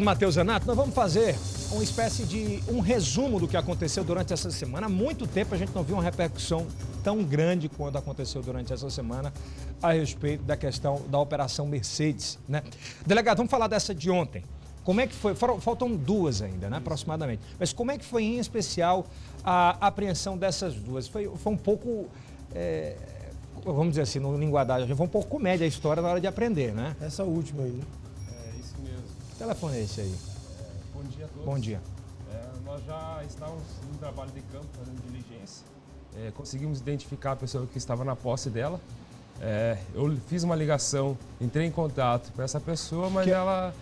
Matheus Zanato, nós vamos fazer uma espécie de um resumo do que aconteceu durante essa semana. Há muito tempo a gente não viu uma repercussão tão grande quanto aconteceu durante essa semana a respeito da questão da Operação Mercedes, né? Delegado, vamos falar dessa de ontem. Como é que foi? Faltam duas ainda, né, aproximadamente. Mas como é que foi, em especial, a apreensão dessas duas? Foi um pouco, vamos dizer assim, no linguajar, foi um pouco comédia a história na hora de aprender, né? Essa última aí, né? É isso mesmo. Que telefone é esse aí? Bom dia a todos. Bom dia. Nós já estávamos no trabalho de campo, fazendo diligência. Conseguimos identificar a pessoa que estava na posse dela. Eu fiz uma ligação, entrei em contato com essa pessoa, mas ela...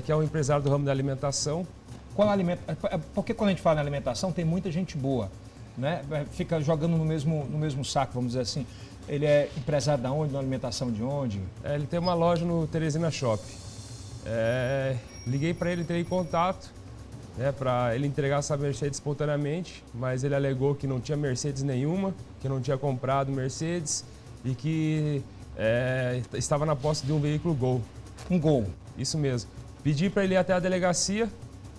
que é um empresário do ramo da alimentação. Porque quando a gente fala em alimentação, tem muita gente boa, né? Fica jogando no mesmo saco, vamos dizer assim. Ele é empresário da onde? Na alimentação de onde? Ele tem uma loja no Teresina Shop. Liguei para ele, entrei em contato, para ele entregar essa Mercedes espontaneamente, mas ele alegou que não tinha Mercedes nenhuma, que não tinha comprado Mercedes e que estava na posse de um veículo Gol. Um Gol. Isso mesmo. Pedi para ele ir até a delegacia,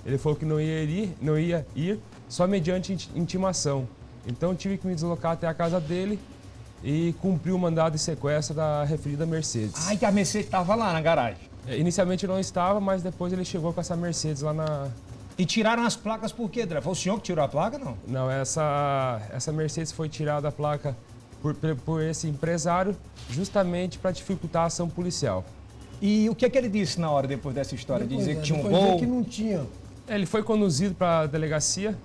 ele falou que não ia ir, só mediante intimação. Então tive que me deslocar até a casa dele e cumprir o mandado de sequestro da referida Mercedes. Ai, que a Mercedes estava lá na garagem. Inicialmente não estava, mas depois ele chegou com essa Mercedes lá na... E tiraram as placas por quê, André? Foi o senhor que tirou a placa, não? Não, essa Mercedes foi tirada a placa por esse empresário justamente para dificultar a ação policial. E o que é que ele disse na hora, depois dessa história? De dizer que tinha um Gol? Gol? Que não tinha. Ele foi conduzido para a delegacia.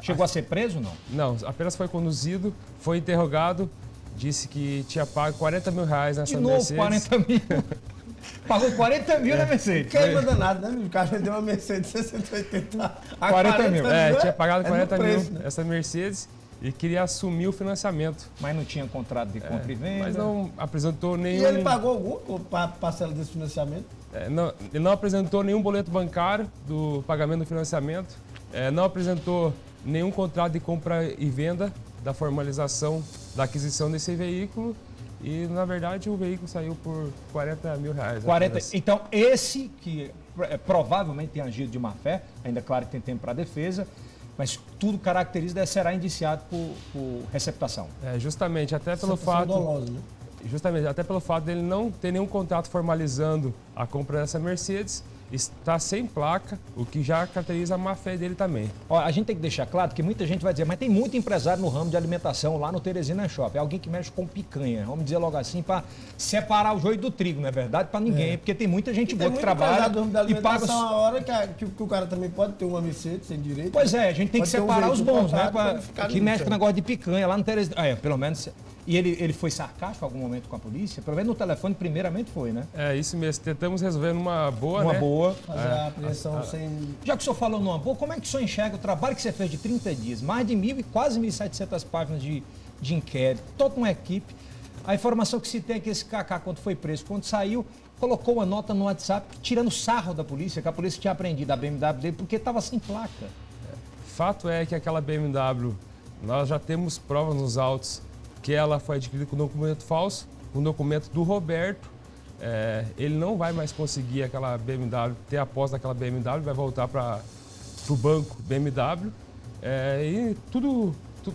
Chegou a ser preso, não? Não, apenas foi conduzido, foi interrogado, disse que tinha pago R$40 mil nessa De novo, Mercedes. 40 mil. Pagou 40 mil na Mercedes. Quem manda nada, né? O cara vendeu uma Mercedes 680. 40 mil. Tinha pagado 40 preço, mil né? essa Mercedes e queria assumir o financiamento. Mas não tinha contrato de compra e venda. Mas não apresentou nenhum... E ele pagou algum parcela desse financiamento? Ele não apresentou nenhum boleto bancário do pagamento do financiamento, não apresentou nenhum contrato de compra e venda da formalização da aquisição desse veículo e, na verdade, o veículo saiu por R$40 mil. 40. Então, esse que provavelmente tem agido de má fé, ainda claro que tem tempo para defesa, mas tudo caracteriza será indiciado por receptação. Justamente, até pelo fato... Dolosa, né? Justamente, até pelo fato dele não ter nenhum contrato formalizando a compra dessa Mercedes, está sem placa, o que já caracteriza a má fé dele também. Ó, a gente tem que deixar claro que muita gente vai dizer, mas tem muito empresário no ramo de alimentação lá no Teresina Shop. É alguém que mexe com picanha, vamos dizer logo assim, para separar o joio do trigo, não é verdade? Para ninguém, porque tem muita gente boa que trabalha do ramo da e paga... alimentação a hora que o cara também pode ter uma Mercedes sem direito. Pois é, a gente tem que separar os bons, né? Que mexe com na negócio de picanha lá no Teresina. Pelo menos... E ele foi sarcástico em algum momento com a polícia? Pelo menos no telefone, primeiramente foi, né? Isso mesmo. Tentamos resolver numa boa, Uma né? boa. Fazer a apreensão sem... Já que o senhor falou numa boa, como é que o senhor enxerga o trabalho que você fez de 30 dias? Mais de 1.000 e quase 1.700 páginas de inquérito, toda uma equipe. A informação que se tem é que esse Kaká, quando foi preso, quando saiu, colocou uma nota no WhatsApp tirando sarro da polícia, que a polícia tinha apreendido a BMW dele porque estava sem placa. Fato é que aquela BMW, nós já temos provas nos autos que ela foi adquirida com documento falso, com documento do Roberto. Ele não vai mais conseguir aquela BMW, ter a posse daquela BMW, vai voltar para o banco BMW. E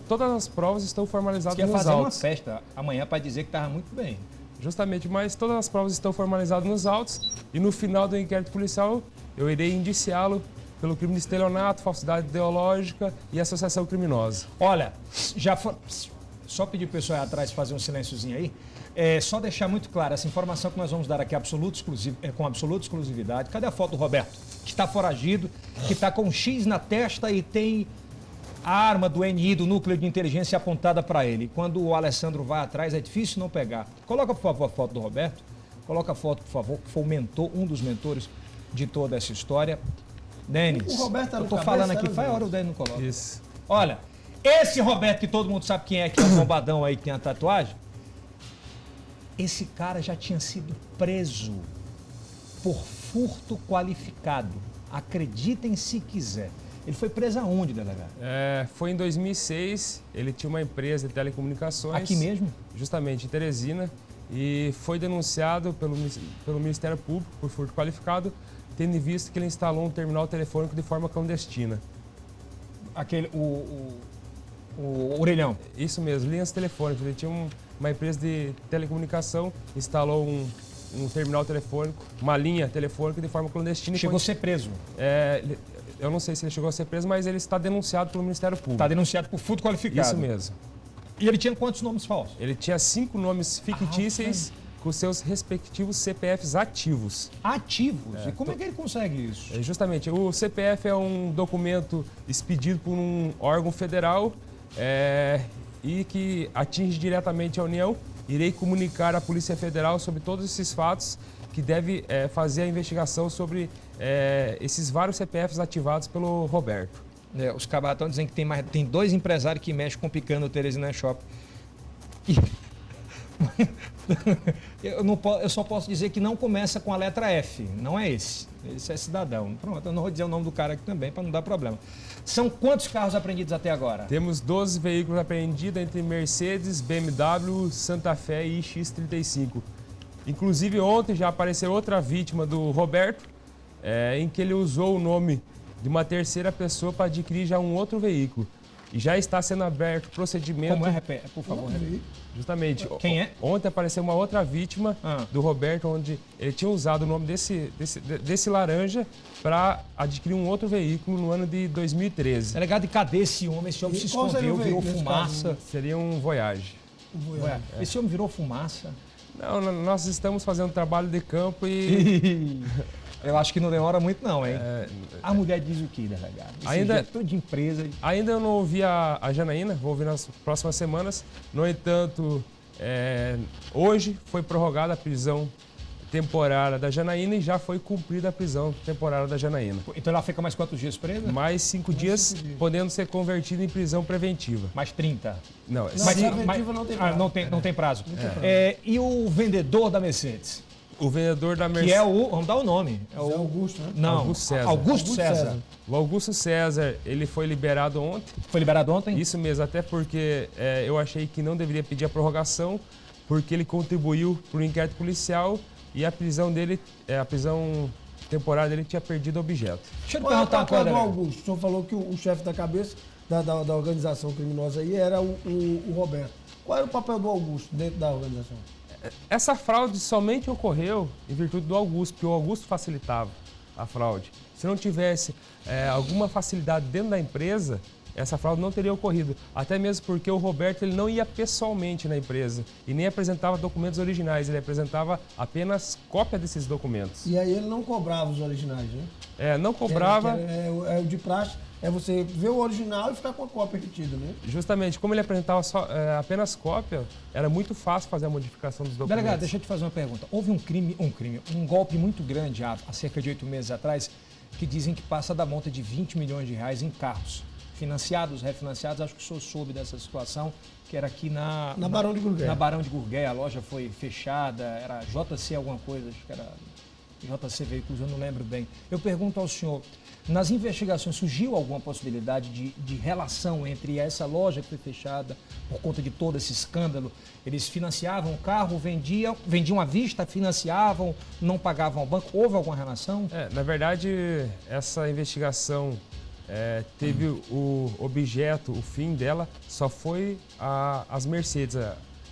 todas as provas estão formalizadas nos autos. Você ia fazer uma festa amanhã para dizer que estava muito bem. Justamente, mas todas as provas estão formalizadas nos autos e no final do inquérito policial eu irei indiciá-lo pelo crime de estelionato, falsidade ideológica e associação criminosa. Olha, só pedir o pessoal aí atrás fazer um silênciozinho aí. Só deixar muito claro, essa informação que nós vamos dar aqui com absoluta exclusividade. Cadê a foto do Roberto? Que está foragido, que está com um X na testa e tem a arma do NI, do Núcleo de Inteligência, apontada para ele. Quando o Alessandro vai atrás, é difícil não pegar. Coloca, por favor, a foto do Roberto. Coloca a foto, por favor, que foi o mentor, um dos mentores de toda essa história. Denis, eu tô falando aqui, faz a hora o Denis não coloca. Isso. Olha, esse Roberto, que todo mundo sabe quem é, que é o bombadão aí que tem a tatuagem, esse cara já tinha sido preso por furto qualificado. Acreditem se quiser. Ele foi preso aonde, delegado? Foi em 2006, ele tinha uma empresa de telecomunicações. Aqui mesmo? Justamente, em Teresina. E foi denunciado pelo Ministério Público por furto qualificado, tendo em vista que ele instalou um terminal telefônico de forma clandestina. Aquele, o orelhão. Isso mesmo, linhas telefônicas. Ele tinha uma empresa de telecomunicação, instalou um terminal telefônico, uma linha telefônica de forma clandestina. Chegou a ser preso. Eu não sei se ele chegou a ser preso, mas ele está denunciado pelo Ministério Público. Está denunciado por furto qualificado. Isso mesmo. E ele tinha quantos nomes falsos? Ele tinha 5 nomes fictícios com seus respectivos CPFs ativos. Ativos? E como é que ele consegue isso? Justamente, o CPF é um documento expedido por um órgão federal e que atinge diretamente a União. Irei comunicar à Polícia Federal sobre todos esses fatos que deve fazer a investigação sobre esses vários CPFs ativados pelo Roberto. Os caras estão dizendo que tem 2 empresários que mexem com Picando Teresina Shop. Eu só posso dizer que não começa com a letra F, não é esse. Esse é cidadão. Pronto, eu não vou dizer o nome do cara aqui também para não dar problema. São quantos carros apreendidos até agora? Temos 12 veículos apreendidos entre Mercedes, BMW, Santa Fé e X35. Inclusive ontem já apareceu outra vítima do Roberto, em que ele usou o nome de uma terceira pessoa para adquirir já um outro veículo. E já está sendo aberto procedimento... Como é? Por favor. Justamente. Quem é? Ontem apareceu uma outra vítima do Roberto, onde ele tinha usado o nome desse laranja para adquirir um outro veículo no ano de 2013. Delegado, e cadê esse homem? Esse homem se escondeu, virou fumaça. Seria um Voyage. Esse homem virou fumaça? Não, nós estamos fazendo trabalho de campo e... Eu acho que não demora muito não, hein? A mulher diz o que, delegado? Ainda todo de empresa. Ainda eu não ouvi a Janaína, vou ouvir nas próximas semanas. No entanto, hoje foi prorrogada a prisão temporária da Janaína e já foi cumprida a prisão temporária da Janaína. Então ela fica mais quantos dias presa? Mais 5 dias, podendo ser convertida em prisão preventiva. Mais 30? Não, preventiva não tem prazo. Não tem prazo. E o vendedor da Mercedes? O vendedor da Mercedes... Que é o... Vamos dar o nome. É o Augusto, né? Não, Augusto César. Augusto César. O Augusto César, ele foi liberado ontem. Foi liberado ontem? Isso mesmo, até porque eu achei que não deveria pedir a prorrogação, porque ele contribuiu para o inquérito policial e a prisão dele, a prisão temporária dele tinha perdido objeto. Deixa eu te perguntar uma coisa, do Augusto. O senhor falou que o chefe da cabeça da organização criminosa aí era o Roberto. Qual era o papel do Augusto dentro da organização? Essa fraude somente ocorreu em virtude do Augusto, porque o Augusto facilitava a fraude. Se não tivesse alguma facilidade dentro da empresa, essa fraude não teria ocorrido. Até mesmo porque o Roberto ele não ia pessoalmente na empresa e nem apresentava documentos originais, ele apresentava apenas cópia desses documentos. E aí ele não cobrava os originais, né? Não cobrava. O de praxe é você ver o original e ficar com a cópia repetida, né? Justamente, como ele apresentava apenas cópia, era muito fácil fazer a modificação dos documentos. Delegado, deixa eu te fazer uma pergunta. Houve um golpe muito grande há cerca de 8 meses atrás, que dizem que passa da monta de 20 milhões de reais em carros. Financiados, refinanciados, acho que o senhor soube dessa situação, que era aqui na Barão de Gurgueia. Na Barão de Gurgueia, a loja foi fechada, era JC alguma coisa, acho que era JC Veículos, eu não lembro bem. Eu pergunto ao senhor, nas investigações surgiu alguma possibilidade de relação entre essa loja que foi fechada por conta de todo esse escândalo? Eles financiavam o carro, vendiam à vista, financiavam, não pagavam ao banco? Houve alguma relação? Na verdade, essa investigação teve o objeto, o fim dela, só foi as Mercedes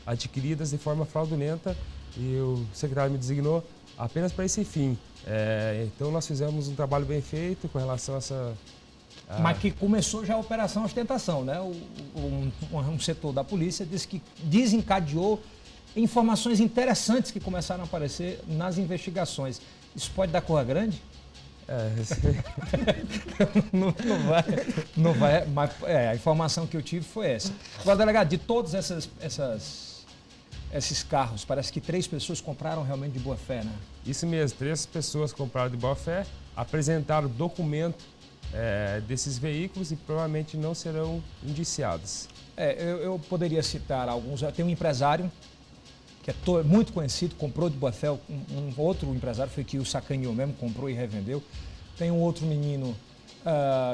adquiridas de forma fraudulenta e o secretário me designou apenas para esse fim. Então nós fizemos um trabalho bem feito com relação a essa... Mas que começou já a operação ostentação, né? Um setor da polícia disse que desencadeou informações interessantes que começaram a aparecer nas investigações. Isso pode dar corra grande? Não vai, mas a informação que eu tive foi essa. Agora, delegado, de todos esses carros, parece que 3 pessoas compraram realmente de boa fé, né? Isso mesmo, 3 pessoas compraram de boa fé, apresentaram documento desses veículos e provavelmente não serão indiciadas. Eu poderia citar alguns. Tem um empresário que é muito conhecido, comprou de boa fé. Um outro empresário foi que o sacaneou mesmo, comprou e revendeu. Tem um outro menino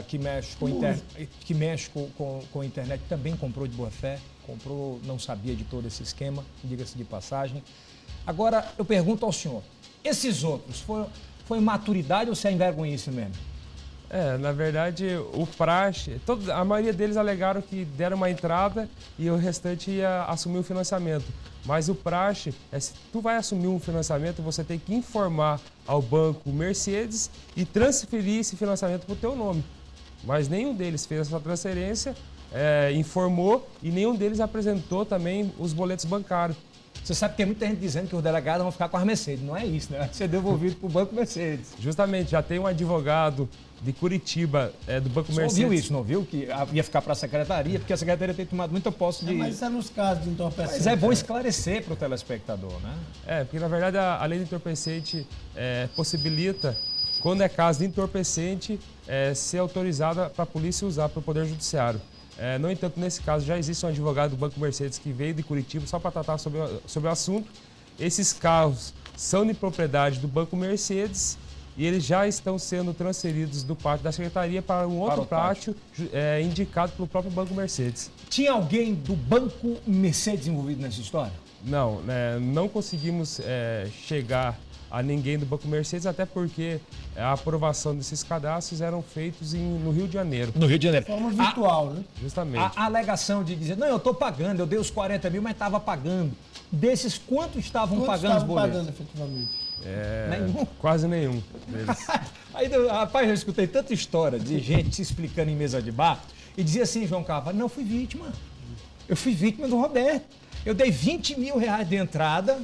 que mexe com a internet, também comprou de boa fé. Comprou, não sabia de todo esse esquema, diga-se de passagem. Agora, eu pergunto ao senhor, esses outros Foi maturidade ou se é envergonhice mesmo? Na verdade, o praxe, a maioria deles alegaram que deram uma entrada e o restante ia assumir o financiamento. Mas o praxe, se tu vai assumir um financiamento, você tem que informar ao banco Mercedes e transferir esse financiamento para o teu nome. Mas nenhum deles fez essa transferência, informou e nenhum deles apresentou também os boletos bancários. Você sabe que tem muita gente dizendo que os delegados vão ficar com as Mercedes. Não é isso, né? Vai ser devolvido para o Banco Mercedes. Justamente, já tem um advogado de Curitiba, do Banco Mercedes. Você ouviu isso, não viu? Que ia ficar para a secretaria, porque a secretaria tem tomado muita posse de... Mas isso é nos casos de entorpecente. Mas é bom esclarecer para o telespectador, né? Porque na verdade a lei de entorpecente possibilita, quando é caso de entorpecente, ser autorizada para a polícia usar para o Poder Judiciário. No entanto, nesse caso, já existe um advogado do Banco Mercedes que veio de Curitiba só para tratar sobre o assunto. Esses carros são de propriedade do Banco Mercedes e eles já estão sendo transferidos do pátio da Secretaria para um outro pátio indicado pelo próprio Banco Mercedes. Tinha alguém do Banco Mercedes envolvido nessa história? Não, não conseguimos chegar a ninguém do Banco Mercedes, até porque a aprovação desses cadastros eram feitos no Rio de Janeiro. No Rio de Janeiro. De forma virtual, né? Justamente. A alegação de dizer, não, eu estou pagando, eu dei os 40 mil, mas estava pagando. Desses, quantos estavam pagando os boletos? Pagando, efetivamente? Nenhum? Quase nenhum deles. Aí, rapaz, eu escutei tanta história de gente se explicando em mesa de bar e dizia assim, João Carvalho, não, fui vítima. Eu fui vítima do Roberto. Eu dei 20 mil reais de entrada,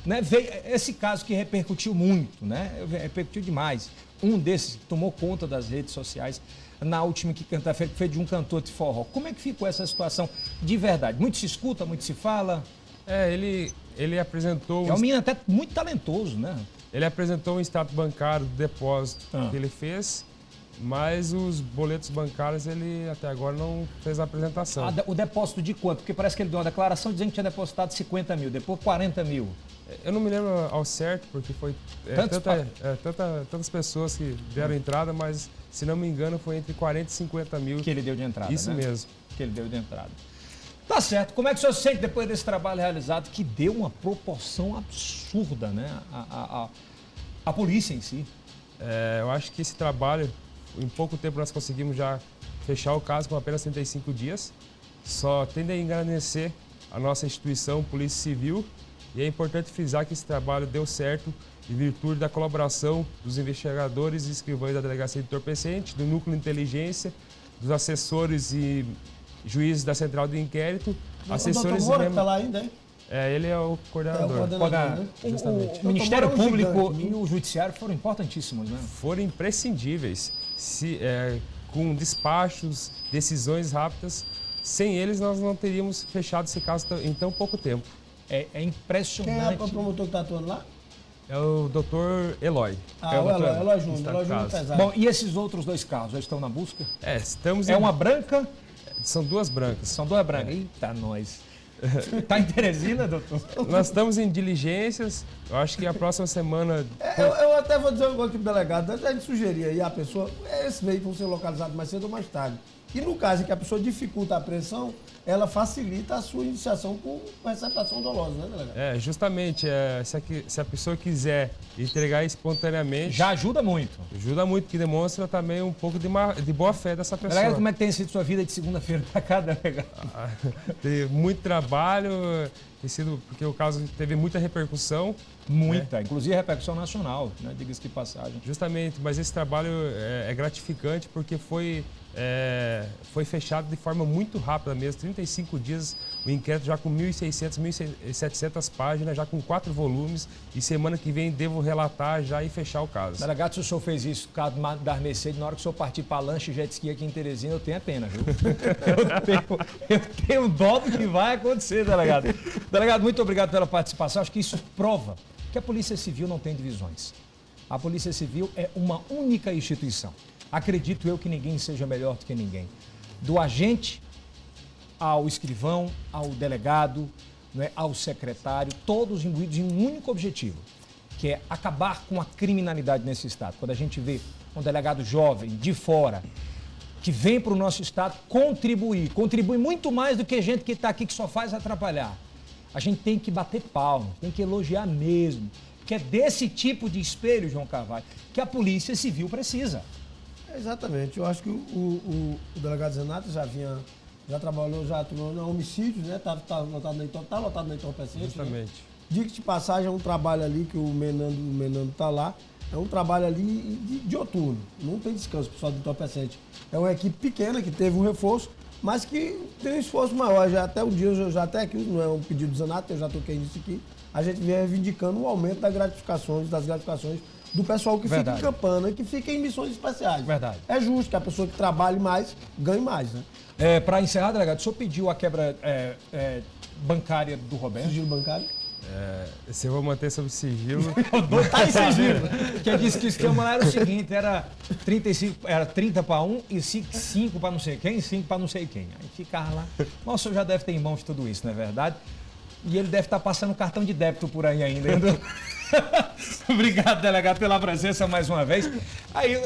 né? Veio esse caso que repercutiu muito, né? Repercutiu demais. Um desses que tomou conta das redes sociais na última quinta-feira, que foi de um cantor de forró. Como é que ficou essa situação de verdade? Muito se escuta, muito se fala? Ele apresentou... É um menino até muito talentoso, né? Ele apresentou um extrato bancário do depósito que ele fez, mas os boletos bancários ele até agora não fez a apresentação. O depósito de quanto? Porque parece que ele deu uma declaração dizendo que tinha depositado 50 mil, depois 40 mil. Eu não me lembro ao certo, porque foi tantas pessoas que deram entrada, mas se não me engano foi entre 40 e 50 mil. Que ele deu de entrada, Isso né? mesmo. Que ele deu de entrada. Tá certo. Como é que o senhor se sente depois desse trabalho realizado que deu uma proporção absurda, né? A polícia em si. Eu acho que esse trabalho, em pouco tempo nós conseguimos já fechar o caso com apenas 35 dias. Só tende a engrandecer a nossa instituição, Polícia Civil, e é importante frisar que esse trabalho deu certo em virtude da colaboração dos investigadores e escrivães da Delegacia de Entorpecente, do Núcleo de Inteligência, dos assessores e juízes da Central de Inquérito, assessores... O doutor Moura está lá ainda, hein? Ele é o coordenador. Né? O Ministério Público e o Judiciário foram importantíssimos, né? Foram imprescindíveis. Com despachos, decisões rápidas, sem eles nós não teríamos fechado esse caso em tão pouco tempo. É impressionante. Quem é o promotor que está atuando lá? É o doutor Eloy. O Eloy Júnior. Bom, e esses outros dois carros, já estão na busca? Estamos uma branca? São duas brancas. São duas brancas. Eita, nós. Tá em Teresina, doutor? Nós estamos em diligências. Eu acho que a próxima semana... Eu até vou dizer uma coisa aqui pro delegado. A gente sugeria aí a pessoa... Esses veículos vão ser localizados mais cedo ou mais tarde. E no caso em que a pessoa dificulta a apreensão, ela facilita a sua iniciação com receptação dolosa, né, delegado? Justamente. Se a pessoa quiser entregar espontaneamente... Já ajuda muito. Ajuda muito, que demonstra também um pouco de boa fé dessa pessoa. Delegado, como é que tem sido sua vida de segunda-feira para cá, delegado? Tem muito trabalho, porque o caso teve muita repercussão. Muita, inclusive repercussão nacional, né? Diga-se de passagem. Justamente, mas esse trabalho é gratificante porque foi fechado de forma muito rápida mesmo, 35 dias, o inquérito já com 1.600, 1.700 páginas, já com 4 volumes, e semana que vem devo relatar já e fechar o caso. Delegado, se o senhor fez isso, caso da Mercedes, na hora que o senhor partir para lanche jet ski aqui em Teresina, eu tenho a pena, viu? eu tenho dó do que vai acontecer, delegado. Delegado, muito obrigado pela participação, acho que isso prova que a Polícia Civil não tem divisões. A Polícia Civil é uma única instituição. Acredito eu que ninguém seja melhor do que ninguém. Do agente ao escrivão, ao delegado, né, ao secretário, todos imbuídos em um único objetivo, que é acabar com a criminalidade nesse estado. Quando a gente vê um delegado jovem, de fora, que vem para o nosso estado contribui muito mais do que gente que está aqui que só faz atrapalhar. A gente tem que bater palma, tem que elogiar mesmo, que é desse tipo de espelho, João Carvalho, que a Polícia Civil precisa. Exatamente. Eu acho que o delegado Zenato já trabalhou, já atuou em homicídios, né? Tá lotado na entorpecente. Justamente. Né? Diga de passagem, é um trabalho ali que o Menando tá lá. É um trabalho ali de noturno. Não tem descanso, pessoal do entorpecente. É uma equipe pequena que teve um reforço, mas que tem um esforço maior. Já até um dia, já até aqui, não é um pedido do Zenato, eu já toquei nisso aqui, a gente vem reivindicando o aumento das gratificações do pessoal que fica em campana, que fica em missões especiais. Verdade. É justo que a pessoa que trabalhe mais, ganhe mais, né? Para encerrar, delegado, o senhor pediu a quebra bancária do Roberto? Sigilo bancário. Se eu vou manter sob sigilo. Tá em sigilo. Porque disse que o esquema lá era o seguinte, era 30 para um e 5 para não sei quem, 5 para não sei quem. Aí ficava lá. Mas o senhor já deve ter em mãos tudo isso, não é verdade? E ele deve estar passando cartão de débito por aí ainda. Obrigado, delegado, pela presença mais uma vez. Aí